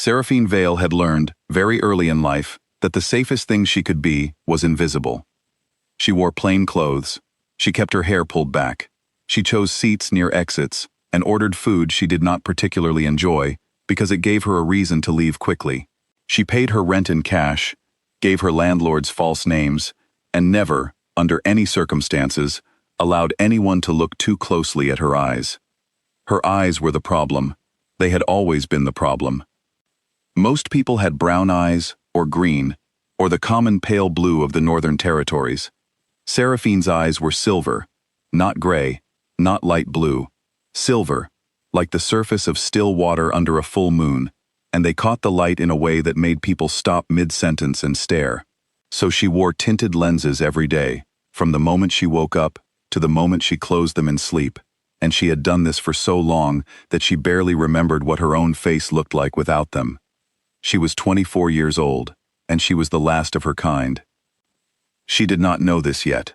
Seraphine Vale had learned, very early in life, that the safest thing she could be was invisible. She wore plain clothes. She kept her hair pulled back. She chose seats near exits and ordered food she did not particularly enjoy because it gave her a reason to leave quickly. She paid her rent in cash, gave her landlords false names, and never, under any circumstances, allowed anyone to look too closely at her eyes. Her eyes were the problem. They had always been the problem. Most people had brown eyes, or green, or the common pale blue of the Northern Territories. Seraphine's eyes were silver, not gray, not light blue. Silver, like the surface of still water under a full moon, and they caught the light in a way that made people stop mid-sentence and stare. So she wore tinted lenses every day, from the moment she woke up to the moment she closed them in sleep, and she had done this for so long that she barely remembered what her own face looked like without them. She was 24 years old, and she was the last of her kind. She did not know this yet.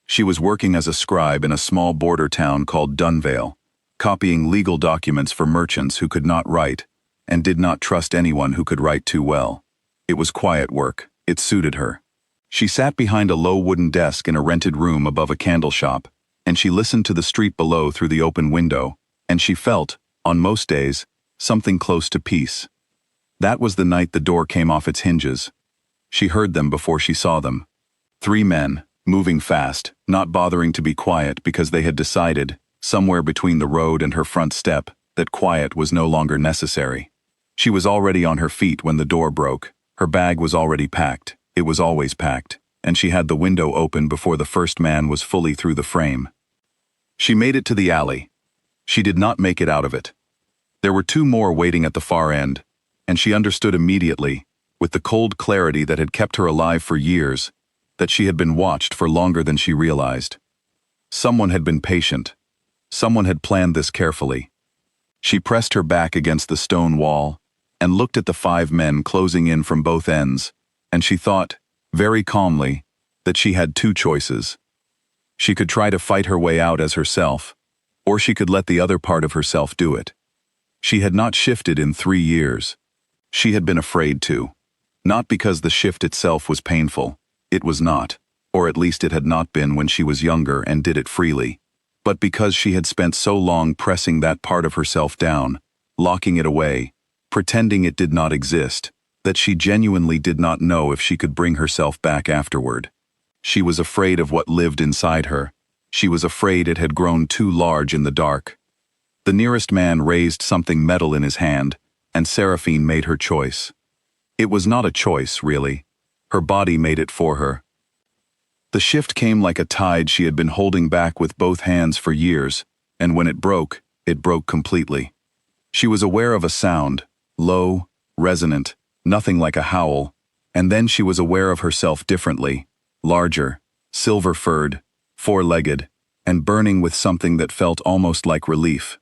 She was working as a scribe in a small border town called Dunnvale, copying legal documents for merchants who could not write, and did not trust anyone who could write too well. It was quiet work. It suited her. She sat behind a low wooden desk in a rented room above a candle shop, and she listened to the street below through the open window, and she felt, on most days, something close to peace. That was the night the door came off its hinges. She heard them before she saw them. 3 men, moving fast, not bothering to be quiet because they had decided, somewhere between the road and her front step, that quiet was no longer necessary. She was already on her feet when the door broke. Her bag was already packed. It was always packed, and she had the window open before the first man was fully through the frame. She made it to the alley. She did not make it out of it. There were 2 more waiting at the far end, and she understood immediately, with the cold clarity that had kept her alive for years, that she had been watched for longer than she realized. Someone had been patient. Someone had planned this carefully. She pressed her back against the stone wall and looked at the 5 men closing in from both ends, and she thought, very calmly, that she had 2 choices. She could try to fight her way out as herself, or she could let the other part of herself do it. She had not shifted in 3 years. She had been afraid to. Not because the shift itself was painful. It was not, or at least it had not been when she was younger and did it freely, but because she had spent so long pressing that part of herself down, locking it away, pretending it did not exist, that she genuinely did not know if she could bring herself back afterward. She was afraid of what lived inside her. She was afraid it had grown too large in the dark. The nearest man raised something metal in his hand, and Seraphine made her choice. It was not a choice, really. Her body made it for her. The shift came like a tide she had been holding back with both hands for years, and when it broke completely. She was aware of a sound, low, resonant, nothing like a howl, and then she was aware of herself differently, larger, silver-furred, 4-legged, and burning with something that felt almost like relief.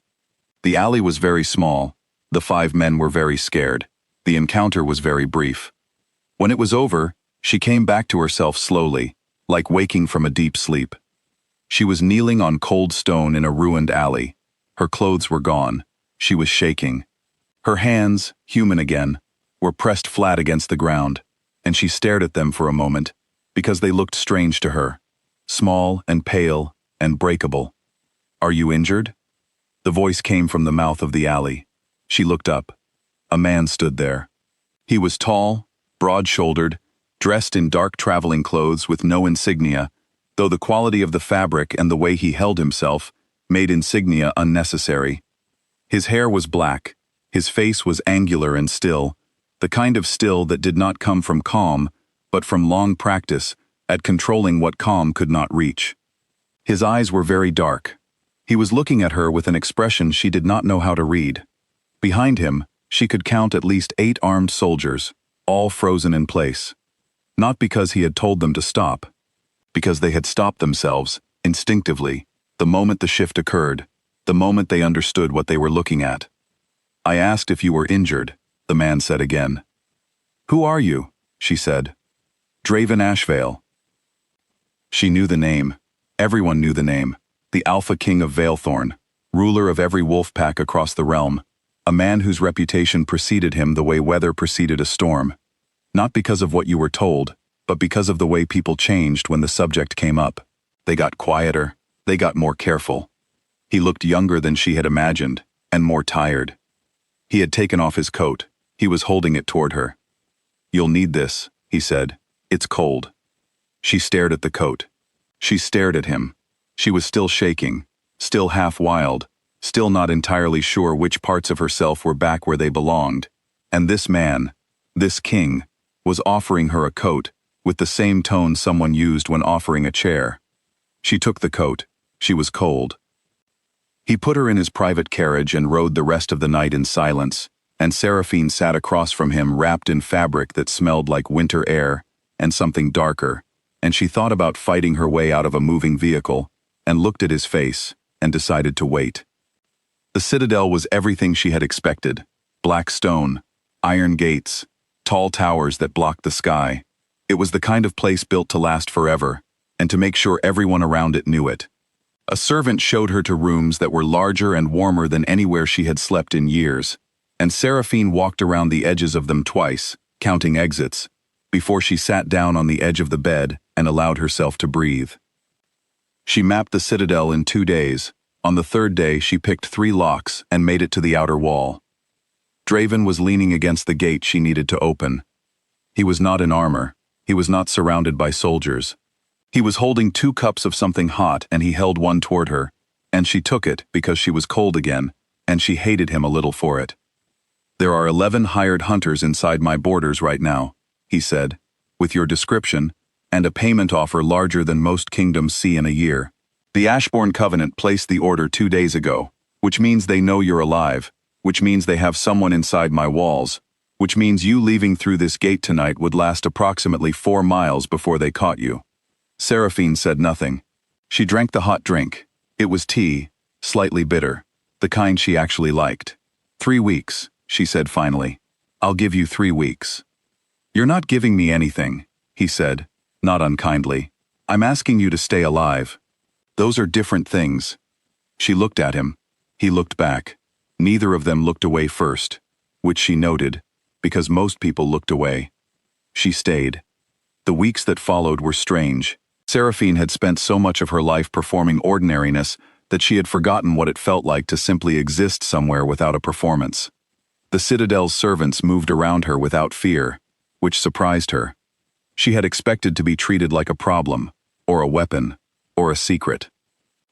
The alley was very small. The 5 men were very scared. The encounter was very brief. When it was over, she came back to herself slowly, like waking from a deep sleep. She was kneeling on cold stone in a ruined alley. Her clothes were gone. She was shaking. Her hands, human again, were pressed flat against the ground, and she stared at them for a moment, because they looked strange to her, small and pale and breakable. "Are you injured?" The voice came from the mouth of the alley. She looked up. A man stood there. He was tall, broad-shouldered, dressed in dark traveling clothes with no insignia, though the quality of the fabric and the way he held himself made insignia unnecessary. His hair was black. His face was angular and still, the kind of still that did not come from calm, but from long practice at controlling what calm could not reach. His eyes were very dark. He was looking at her with an expression she did not know how to read. Behind him, she could count at least 8 armed soldiers, all frozen in place. Not because he had told them to stop, because they had stopped themselves, instinctively, the moment the shift occurred, the moment they understood what they were looking at. "I asked if you were injured," the man said again. "Who are you?" she said. "Draven Ashvale." She knew the name. Everyone knew the name. The Alpha King of Valethorn, ruler of every wolf pack across the realm, A man whose reputation preceded him the way weather preceded a storm. Not because of what you were told, but because of the way people changed when the subject came up. They got quieter, they got more careful. He looked younger than she had imagined, and more tired. He had taken off his coat. He was holding it toward her. "You'll need this," he said. "It's cold." She stared at the coat. She stared at him. She was still shaking, still half wild, still not entirely sure which parts of herself were back where they belonged. And this man, this king, was offering her a coat with the same tone someone used when offering a chair. She took the coat. She was cold. He put her in his private carriage and rode the rest of the night in silence, and Seraphine sat across from him wrapped in fabric that smelled like winter air and something darker, and she thought about fighting her way out of a moving vehicle, and looked at his face, and decided to wait. The citadel was everything she had expected. Black stone, iron gates, tall towers that blocked the sky. It was the kind of place built to last forever, and to make sure everyone around it knew it. A servant showed her to rooms that were larger and warmer than anywhere she had slept in years, and Seraphine walked around the edges of them twice, counting exits, before she sat down on the edge of the bed and allowed herself to breathe. She mapped the citadel in 2 days. On the third day, she picked 3 locks and made it to the outer wall. Draven was leaning against the gate she needed to open. He was not in armor. He was not surrounded by soldiers. He was holding 2 cups of something hot, and he held one toward her, and she took it because she was cold again, and she hated him a little for it. "There are 11 hired hunters inside my borders right now," he said, "with your description, and a payment offer larger than most kingdoms see in a year. The Ashbourne Covenant placed the order 2 days ago, which means they know you're alive, which means they have someone inside my walls, which means you leaving through this gate tonight would last approximately 4 miles before they caught you." Seraphine said nothing. She drank the hot drink. It was tea, slightly bitter, the kind she actually liked. 3 weeks, she said finally. "I'll give you 3 weeks. "You're not giving me anything," he said, not unkindly. "I'm asking you to stay alive. Those are different things." She looked at him. He looked back. Neither of them looked away first, which she noted, because most people looked away. She stayed. The weeks that followed were strange. Seraphine had spent so much of her life performing ordinariness that she had forgotten what it felt like to simply exist somewhere without a performance. The citadel's servants moved around her without fear, which surprised her. She had expected to be treated like a problem, or a weapon, or a secret.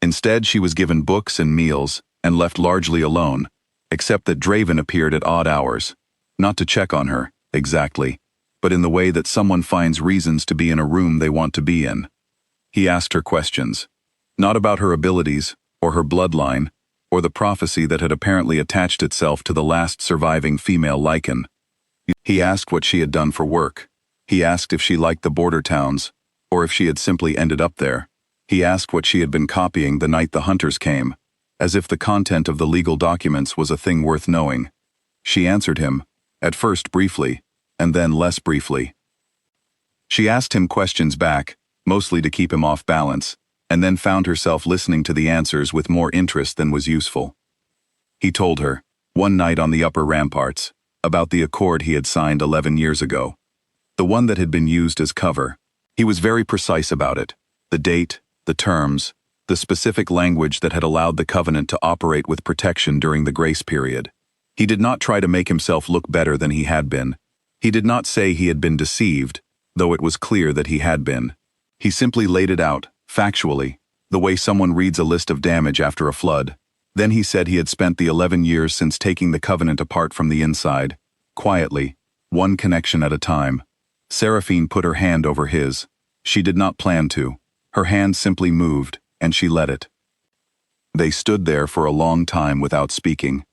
Instead, she was given books and meals, and left largely alone, except that Draven appeared at odd hours, not to check on her, exactly, but in the way that someone finds reasons to be in a room they want to be in. He asked her questions, not about her abilities, or her bloodline, or the prophecy that had apparently attached itself to the last surviving female Lycan. He asked what she had done for work. He asked if she liked the border towns, or if she had simply ended up there. He asked what she had been copying the night the hunters came, as if the content of the legal documents was a thing worth knowing. She answered him, at first briefly, and then less briefly. She asked him questions back, mostly to keep him off balance, and then found herself listening to the answers with more interest than was useful. He told her, one night on the upper ramparts, about the accord he had signed 11 years ago. The one that had been used as cover. He was very precise about it. The date, the terms, the specific language that had allowed the covenant to operate with protection during the grace period. He did not try to make himself look better than he had been. He did not say he had been deceived, though it was clear that he had been. He simply laid it out, factually, the way someone reads a list of damage after a flood. Then he said he had spent the 11 years since taking the covenant apart from the inside, quietly, one connection at a time. Seraphine put her hand over his. She did not plan to. Her hand simply moved, and she let it. They stood there for a long time without speaking.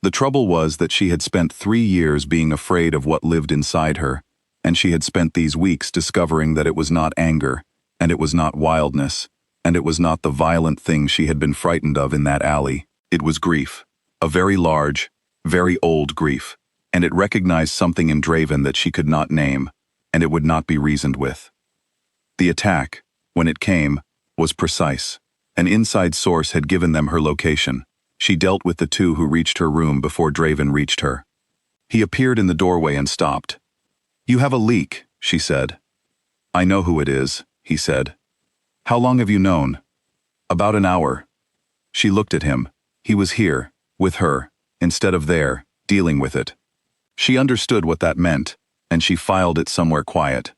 The trouble was that she had spent 3 years being afraid of what lived inside her, and she had spent these weeks discovering that it was not anger, and it was not wildness, and it was not the violent thing she had been frightened of in that alley. It was grief. A very large, very old grief, and it recognized something in Draven that she could not name, and it would not be reasoned with. The attack, when it came, was precise. An inside source had given them her location. She dealt with the two who reached her room before Draven reached her. He appeared in the doorway and stopped. "You have a leak," she said. "I know who it is," he said. "How long have you known?" "About an hour." She looked at him. He was here, with her, instead of there, dealing with it. She understood what that meant, and she filed it somewhere quiet.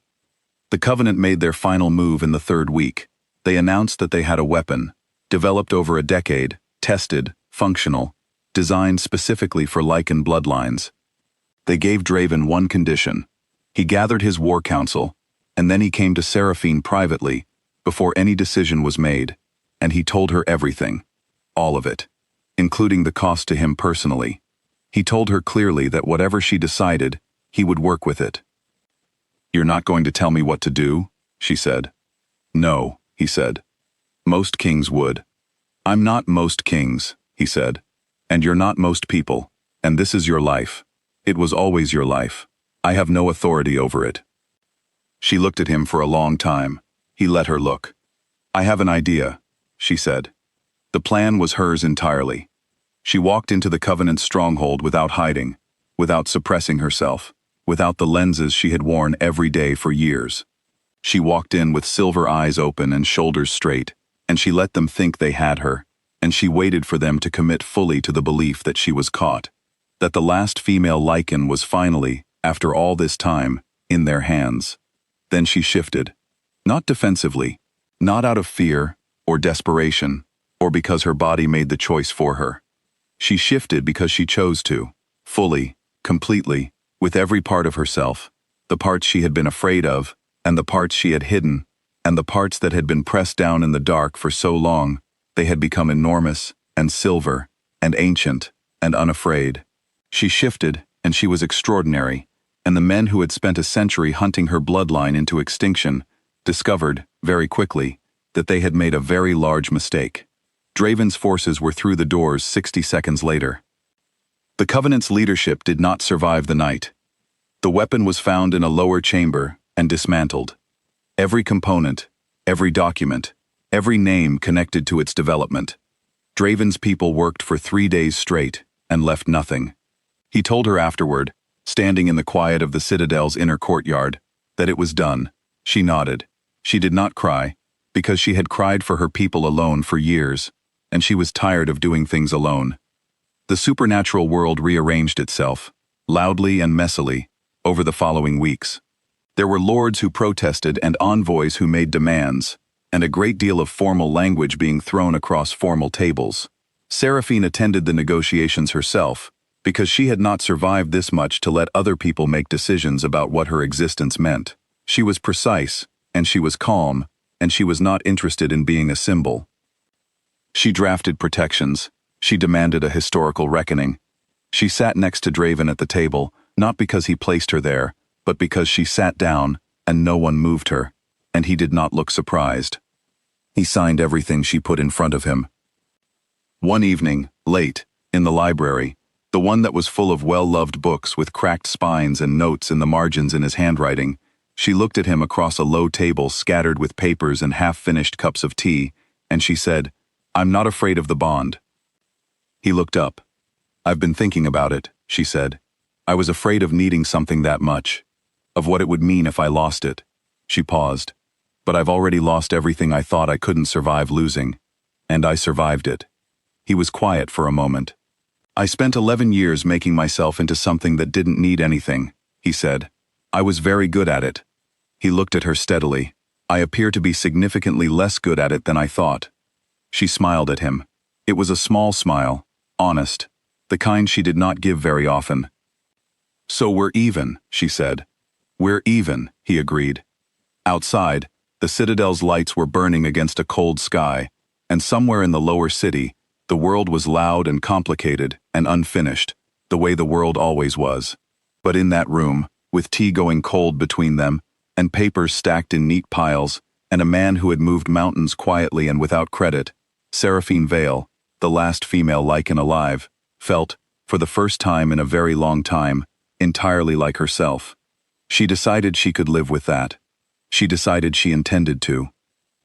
The Covenant made their final move in the 3rd week. They announced that they had a weapon, developed over a decade, tested, functional, designed specifically for Lycan bloodlines. They gave Draven one condition. He gathered his war council, and then he came to Seraphine privately, before any decision was made, and he told her everything. All of it. Including the cost to him personally. He told her clearly that whatever she decided, he would work with it. "You're not going to tell me what to do?" she said. "No," he said. "Most kings would." "I'm not most kings," he said. "And you're not most people, and this is your life. It was always your life. I have no authority over it." She looked at him for a long time. He let her look. "I have an idea," she said. The plan was hers entirely. She walked into the Covenant's stronghold without hiding, without suppressing herself, without the lenses she had worn every day for years. She walked in with silver eyes open and shoulders straight, and she let them think they had her, and she waited for them to commit fully to the belief that she was caught, that the last female Lycan was finally, after all this time, in their hands. Then she shifted. Not defensively, not out of fear or desperation, or because her body made the choice for her. She shifted because she chose to, fully, completely, with every part of herself, the parts she had been afraid of, and the parts she had hidden, and the parts that had been pressed down in the dark for so long, they had become enormous, and silver, and ancient, and unafraid. She shifted, and she was extraordinary, and the men who had spent a century hunting her bloodline into extinction discovered, very quickly, that they had made a very large mistake. Draven's forces were through the doors 60 seconds later. The Covenant's leadership did not survive the night. The weapon was found in a lower chamber and dismantled. Every component, every document, every name connected to its development. Draven's people worked for 3 days straight and left nothing. He told her afterward, standing in the quiet of the Citadel's inner courtyard, that it was done. She nodded. She did not cry, because she had cried for her people alone for years, and she was tired of doing things alone. The supernatural world rearranged itself, loudly and messily, over the following weeks. There were lords who protested and envoys who made demands, and a great deal of formal language being thrown across formal tables. Seraphine attended the negotiations herself, because she had not survived this much to let other people make decisions about what her existence meant. She was precise, and she was calm, and she was not interested in being a symbol. She drafted protections. She demanded a historical reckoning. She sat next to Draven at the table, not because he placed her there, but because she sat down, and no one moved her, and he did not look surprised. He signed everything she put in front of him. One evening, late, in the library, the one that was full of well-loved books with cracked spines and notes in the margins in his handwriting, she looked at him across a low table scattered with papers and half-finished cups of tea, and she said, "I'm not afraid of the bond." He looked up. "I've been thinking about it," she said. "I was afraid of needing something that much, of what it would mean if I lost it." She paused. "But I've already lost everything I thought I couldn't survive losing, and I survived it." He was quiet for a moment. "I spent 11 years making myself into something that didn't need anything," he said. "I was very good at it." He looked at her steadily. "I appear to be significantly less good at it than I thought." She smiled at him. It was a small smile, honest, the kind she did not give very often. "So we're even," she said. "We're even," he agreed. Outside, the Citadel's lights were burning against a cold sky, and somewhere in the lower city, the world was loud and complicated and unfinished, the way the world always was. But in that room, with tea going cold between them, and papers stacked in neat piles, and a man who had moved mountains quietly and without credit, Seraphine Vale, the last female Lycan alive, felt, for the first time in a very long time, entirely like herself. She decided she could live with that. She decided she intended to.